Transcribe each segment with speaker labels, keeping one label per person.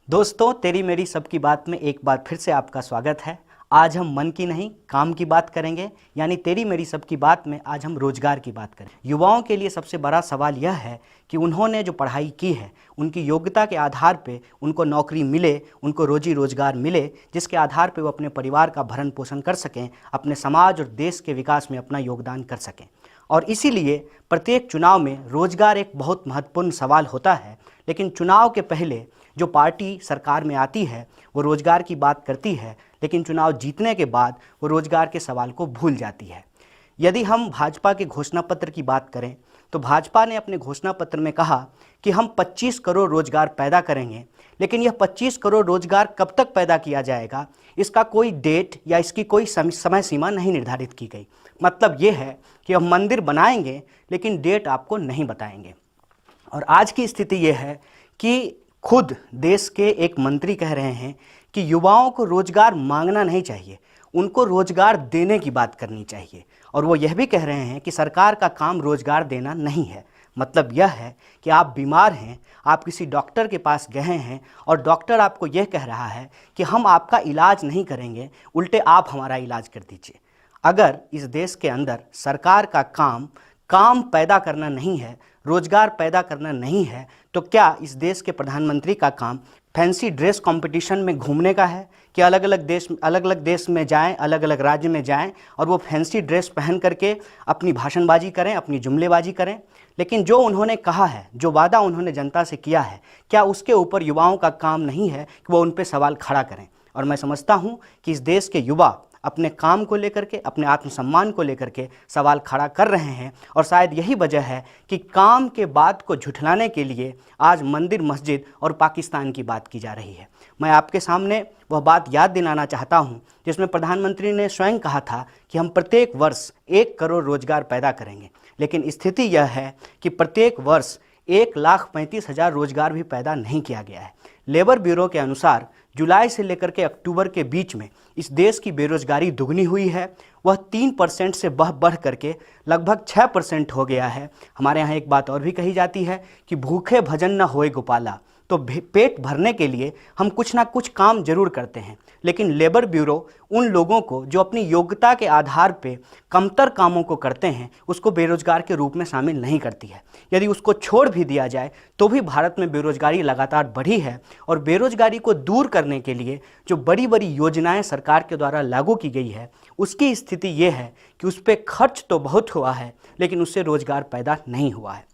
Speaker 1: दोस्तों, तेरी मेरी सबकी बात में एक बार फिर से आपका स्वागत है। आज हम मन की नहीं काम की बात करेंगे, यानी तेरी मेरी सबकी बात में आज हम रोजगार की बात करें। युवाओं के लिए सबसे बड़ा सवाल यह है कि उन्होंने जो पढ़ाई की है उनकी योग्यता के आधार पे उनको नौकरी मिले, उनको रोजी रोजगार मिले, जिसके आधार पे वो अपने परिवार का भरण पोषण कर सकें, अपने समाज और देश के विकास में अपना योगदान कर सकें। और इसीलिए प्रत्येक चुनाव में रोजगार एक बहुत महत्वपूर्ण सवाल होता है। लेकिन चुनाव के पहले जो पार्टी सरकार में आती है वो रोजगार की बात करती है, लेकिन चुनाव जीतने के बाद वो रोजगार के सवाल को भूल जाती है। यदि हम भाजपा के घोषणा पत्र की बात करें तो भाजपा ने अपने घोषणा पत्र में कहा कि हम 25 करोड़ रोजगार पैदा करेंगे, लेकिन यह 25 करोड़ रोजगार कब तक पैदा किया जाएगा, इसका कोई डेट या इसकी कोई समय सीमा नहीं निर्धारित की गई। मतलब ये है कि हम मंदिर बनाएंगे लेकिन डेट आपको नहीं बताएंगे। और आज की स्थिति ये है कि खुद देश के एक मंत्री कह रहे हैं कि युवाओं को रोजगार मांगना नहीं चाहिए, उनको रोजगार देने की बात करनी चाहिए। और वो यह भी कह रहे हैं कि सरकार का काम रोजगार देना नहीं है। मतलब यह है कि आप बीमार हैं, आप किसी डॉक्टर के पास गए हैं और डॉक्टर आपको यह कह रहा है कि हम आपका इलाज नहीं करेंगे, उल्टे आप हमारा इलाज कर दीजिए। अगर इस देश के अंदर सरकार का काम पैदा करना नहीं है, रोजगार पैदा करना नहीं है, तो क्या इस देश के प्रधानमंत्री का काम फैंसी ड्रेस कंपटीशन में घूमने का है कि अलग अलग देश में जाएं, अलग अलग राज्य में जाएं और वो फैंसी ड्रेस पहन करके अपनी भाषणबाजी करें, अपनी जुमलेबाजी करें? लेकिन जो उन्होंने कहा है, जो वादा उन्होंने जनता से किया है, क्या उसके ऊपर युवाओं का काम नहीं है कि वो उन पर सवाल खड़ा करें? और मैं समझता हूँ कि इस देश के युवा अपने काम को लेकर के, अपने आत्मसम्मान को लेकर के सवाल खड़ा कर रहे हैं। और शायद यही वजह है कि काम के बात को झुठलाने के लिए आज मंदिर, मस्जिद और पाकिस्तान की बात की जा रही है। मैं आपके सामने वह बात याद दिलाना चाहता हूं जिसमें प्रधानमंत्री ने स्वयं कहा था कि हम प्रत्येक वर्ष 1 करोड़ रोजगार पैदा करेंगे। लेकिन स्थिति यह है कि प्रत्येक वर्ष 1,35,000 रोजगार भी पैदा नहीं किया गया है। लेबर ब्यूरो के अनुसार जुलाई से लेकर के अक्टूबर के बीच में इस देश की बेरोजगारी दुगनी हुई है। वह 3% से बढ़ करके लगभग 6% हो गया है। हमारे यहाँ एक बात और भी कही जाती है कि भूखे भजन न होए गोपाला। तो पेट भरने के लिए हम कुछ ना कुछ काम जरूर करते हैं, लेकिन लेबर ब्यूरो उन लोगों को जो अपनी योग्यता के आधार पे कमतर कामों को करते हैं उसको बेरोजगार के रूप में शामिल नहीं करती है। यदि उसको छोड़ भी दिया जाए तो भी भारत में बेरोजगारी लगातार बढ़ी है। और बेरोजगारी को दूर करने के लिए जो बड़ी बड़ी योजनाएं सरकार के द्वारा लागू की गई है उसकी स्थिति ये है कि उस पर खर्च तो बहुत हुआ है, लेकिन उससे रोजगार पैदा नहीं हुआ है।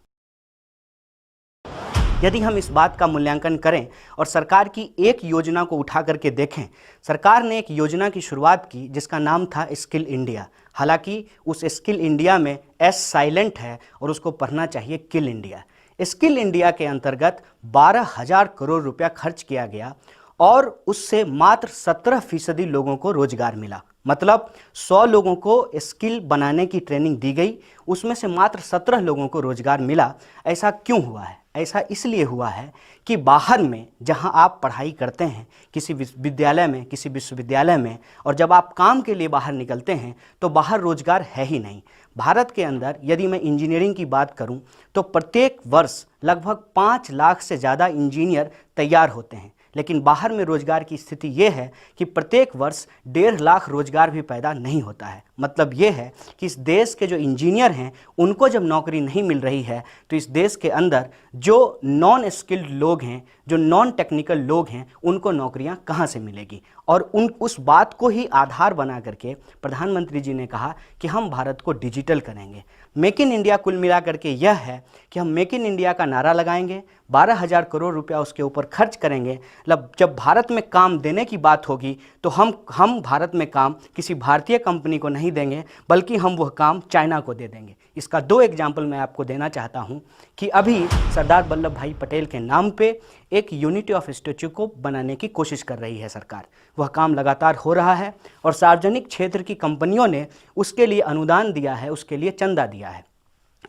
Speaker 1: यदि हम इस बात का मूल्यांकन करें और सरकार की एक योजना को उठा करके देखें, सरकार ने एक योजना की शुरुआत की जिसका नाम था स्किल इंडिया। हालांकि उस स्किल इंडिया में एस साइलेंट है और उसको पढ़ना चाहिए किल इंडिया। स्किल इंडिया के अंतर्गत 12,000 करोड़ रुपया खर्च किया गया और उससे मात्र 17% लोगों को रोजगार मिला। मतलब 100 लोगों को स्किल बनाने की ट्रेनिंग दी गई, उसमें से मात्र 17 लोगों को रोजगार मिला। ऐसा क्यों हुआ है? ऐसा इसलिए हुआ है कि बाहर में जहां आप पढ़ाई करते हैं, किसी विद्यालय में, किसी विश्वविद्यालय में, और जब आप काम के लिए बाहर निकलते हैं तो बाहर रोजगार है ही नहीं। भारत के अंदर यदि मैं इंजीनियरिंग की बात करूं तो प्रत्येक वर्ष लगभग 5 लाख से ज़्यादा इंजीनियर तैयार होते हैं, लेकिन बाहर में रोजगार की स्थिति ये है कि प्रत्येक वर्ष 1.5 लाख रोजगार भी पैदा नहीं होता है। मतलब ये है कि इस देश के जो इंजीनियर हैं उनको जब नौकरी नहीं मिल रही है तो इस देश के अंदर जो नॉन स्किल्ड लोग हैं, जो नॉन टेक्निकल लोग हैं, उनको नौकरियां कहां से मिलेगी? और उस बात को ही आधार बना करके प्रधानमंत्री जी ने कहा कि हम भारत को डिजिटल करेंगे। मेक इन इंडिया कुल मिला करके यह है कि हम मेक इन इंडिया का नारा लगाएंगे, 12,000 करोड़ रुपया उसके ऊपर खर्च करेंगे। जब भारत में काम देने की बात होगी तो हम भारत में काम किसी भारतीय कंपनी को नहीं देंगे, बल्कि हम वह काम चाइना को दे देंगे। इसका 2 एग्जाम्पल मैं आपको देना चाहता हूं कि अभी सरदार वल्लभ भाई पटेल के नाम पे एक यूनिटी ऑफ स्टैच्यू को बनाने की कोशिश कर रही है सरकार। वह काम लगातार हो रहा है और सार्वजनिक क्षेत्र की कंपनियों ने उसके लिए अनुदान दिया है, उसके लिए चंदा दिया है।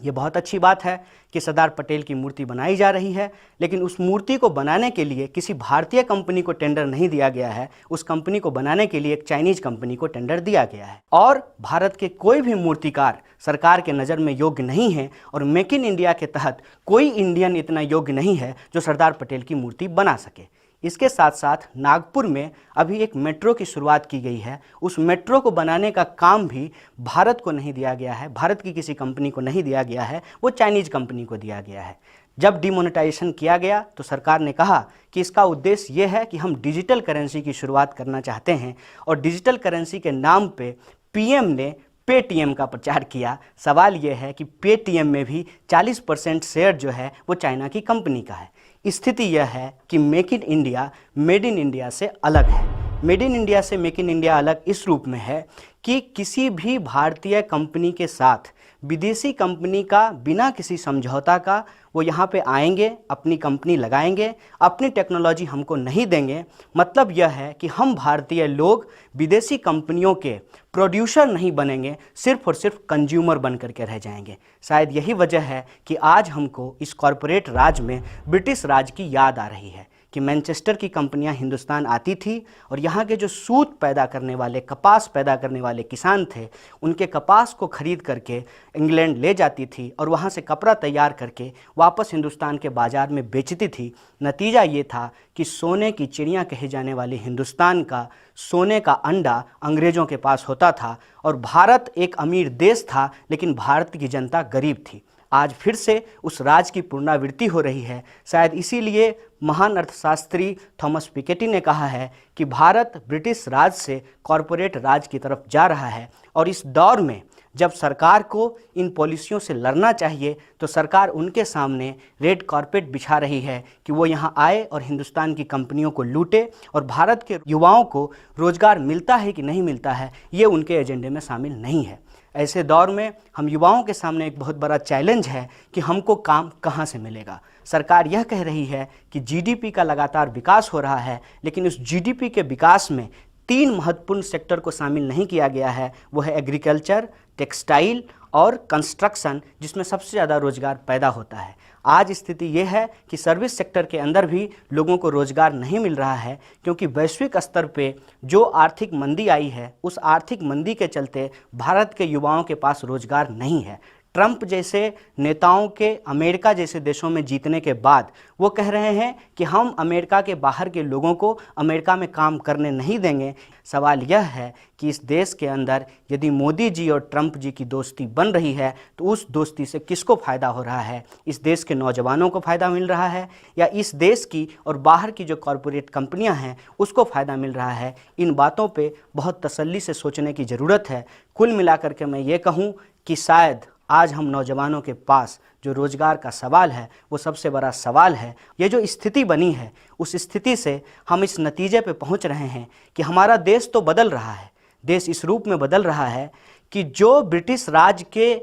Speaker 1: ये बहुत अच्छी बात है कि सरदार पटेल की मूर्ति बनाई जा रही है, लेकिन उस मूर्ति को बनाने के लिए किसी भारतीय कंपनी को टेंडर नहीं दिया गया है। उस कंपनी को बनाने के लिए एक चाइनीज कंपनी को टेंडर दिया गया है। और भारत के कोई भी मूर्तिकार सरकार के नज़र में योग्य नहीं है और मेक इन इंडिया के तहत कोई इंडियन इतना योग्य नहीं है जो सरदार पटेल की मूर्ति बना सके। इसके साथ साथ नागपुर में अभी एक मेट्रो की शुरुआत की गई है। उस मेट्रो को बनाने का काम भी भारत को नहीं दिया गया है, भारत की किसी कंपनी को नहीं दिया गया है, वो चाइनीज कंपनी को दिया गया है। जब डिमोनेटाइजेशन किया गया तो सरकार ने कहा कि इसका उद्देश्य ये है कि हम डिजिटल करेंसी की शुरुआत करना चाहते हैं, और डिजिटल करेंसी के नाम पे पीएम ने पेटीएम का प्रचार किया। सवाल ये है कि पेटीएम में भी 40% शेयर जो है वो चाइना की कंपनी का है। स्थिति यह है कि make in India made in India से अलग है। मेड इन इंडिया से मेक इन इंडिया अलग इस रूप में है कि किसी भी भारतीय कंपनी के साथ विदेशी कंपनी का बिना किसी समझौता का वो यहाँ पे आएंगे, अपनी कंपनी लगाएंगे, अपनी टेक्नोलॉजी हमको नहीं देंगे। मतलब यह है कि हम भारतीय लोग विदेशी कंपनियों के प्रोड्यूसर नहीं बनेंगे, सिर्फ और सिर्फ कंज्यूमर बन करके रह जाएंगे। शायद यही वजह है कि आज हमको इस कॉरपोरेट राज में ब्रिटिश राज की याद आ रही है कि मैनचेस्टर की कंपनियां हिंदुस्तान आती थी और यहाँ के जो सूत पैदा करने वाले, कपास पैदा करने वाले किसान थे, उनके कपास को खरीद करके इंग्लैंड ले जाती थी और वहाँ से कपड़ा तैयार करके वापस हिंदुस्तान के बाज़ार में बेचती थी। नतीजा ये था कि सोने की चिड़िया कहे जाने वाली हिंदुस्तान का सोने का अंडा अंग्रेज़ों के पास होता था और भारत एक अमीर देश था, लेकिन भारत की जनता गरीब थी। आज फिर से उस राज की पुनरावृत्ति हो रही है। शायद इसीलिए महान अर्थशास्त्री थॉमस पिकेटी ने कहा है कि भारत ब्रिटिश राज से कॉरपोरेट राज की तरफ जा रहा है, और इस दौर में जब सरकार को इन पॉलिसियों से लड़ना चाहिए तो सरकार उनके सामने रेड कारपेट बिछा रही है कि वो यहाँ आए और हिंदुस्तान की कंपनियों को लूटे, और भारत के युवाओं को रोजगार मिलता है कि नहीं मिलता है ये उनके एजेंडे में शामिल नहीं है। ऐसे दौर में हम युवाओं के सामने एक बहुत बड़ा चैलेंज है कि हमको काम कहाँ से मिलेगा। सरकार यह कह रही है कि जीडीपी का लगातार विकास हो रहा है, लेकिन उस जीडीपी के विकास में 3 महत्वपूर्ण सेक्टर को शामिल नहीं किया गया है। वो है एग्रीकल्चर, टेक्सटाइल और कंस्ट्रक्शन, जिसमें सबसे ज़्यादा रोजगार पैदा होता है। आज स्थिति ये है कि सर्विस सेक्टर के अंदर भी लोगों को रोजगार नहीं मिल रहा है, क्योंकि वैश्विक स्तर पे जो आर्थिक मंदी आई है, उस आर्थिक मंदी के चलते भारत के युवाओं के पास रोजगार नहीं है। ट्रंप जैसे नेताओं के अमेरिका जैसे देशों में जीतने के बाद वो कह रहे हैं कि हम अमेरिका के बाहर के लोगों को अमेरिका में काम करने नहीं देंगे। सवाल यह है कि इस देश के अंदर यदि मोदी जी और ट्रंप जी की दोस्ती बन रही है तो उस दोस्ती से किसको फ़ायदा हो रहा है? इस देश के नौजवानों को फ़ायदा मिल रहा है या इस देश की और बाहर की जो कॉरपोरेट कंपनियां हैं उसको फ़ायदा मिल रहा है? इन बातों पे बहुत तसल्ली से सोचने की ज़रूरत है। कुल मिलाकर के मैं ये कहूँ कि शायद आज हम नौजवानों के पास जो रोज़गार का सवाल है वो सबसे बड़ा सवाल है। ये जो स्थिति बनी है उस स्थिति से हम इस नतीजे पे पहुंच रहे हैं कि हमारा देश तो बदल रहा है। देश इस रूप में बदल रहा है कि जो ब्रिटिश राज के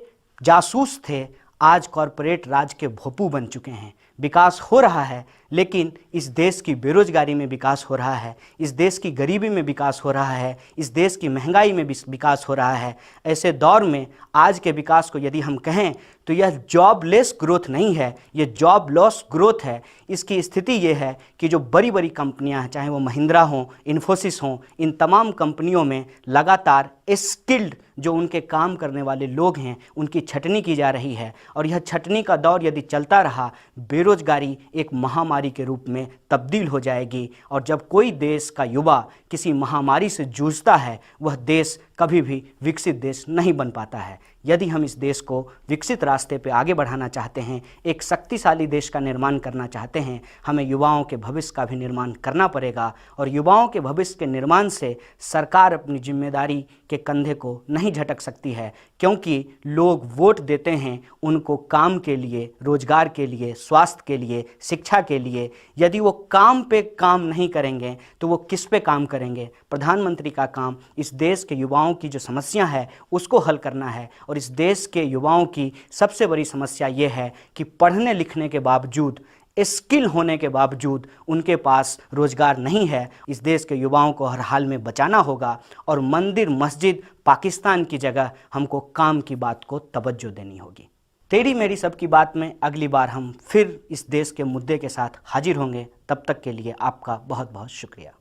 Speaker 1: जासूस थे आज कॉरपोरेट राज के भोपू बन चुके हैं। विकास हो रहा है, लेकिन इस देश की बेरोजगारी में विकास हो रहा है, इस देश की गरीबी में विकास हो रहा है, इस देश की महंगाई में विकास हो रहा है। ऐसे दौर में आज के विकास को यदि हम कहें तो यह जॉबलेस ग्रोथ नहीं है, ये जॉब लॉस ग्रोथ है। इसकी स्थिति ये है कि जो बड़ी बड़ी कंपनियां हैं, चाहे वो महिंद्रा हों, इन्फोसिस हों, इन तमाम कंपनियों में लगातार स्किल्ड जो उनके काम करने वाले लोग हैं उनकी छटनी की जा रही है, और यह छटनी का दौर यदि चलता रहा बेरोजगारी एक महामारी के रूप में तब्दील हो जाएगी। और जब कोई देश का युवा किसी महामारी से जूझता है वह देश कभी भी विकसित देश नहीं बन पाता है। यदि हम इस देश को विकसित रास्ते पे आगे बढ़ाना चाहते हैं, एक शक्तिशाली देश का निर्माण करना चाहते हैं, हमें युवाओं के भविष्य का भी निर्माण करना पड़ेगा। और युवाओं के भविष्य के निर्माण से सरकार अपनी जिम्मेदारी के कंधे को नहीं झटक सकती है, क्योंकि लोग वोट देते हैं उनको काम के लिए, रोजगार के लिए, स्वास्थ्य के लिए, शिक्षा के लिए। यदि वो काम पे काम नहीं करेंगे तो वो किस पे काम करेंगे? प्रधानमंत्री का काम इस देश के युवाओं की जो समस्या है उसको हल करना है, और इस देश के युवाओं की सबसे बड़ी समस्या ये है कि पढ़ने लिखने के बावजूद, स्किल होने के बावजूद उनके पास रोजगार नहीं है। इस देश के युवाओं को हर हाल में बचाना होगा, और मंदिर मस्जिद पाकिस्तान की जगह हमको काम की बात को तवज्जो देनी होगी। तेरी मेरी सबकी बात में अगली बार हम फिर इस देश के मुद्दे के साथ हाजिर होंगे। तब तक के लिए आपका बहुत बहुत शुक्रिया।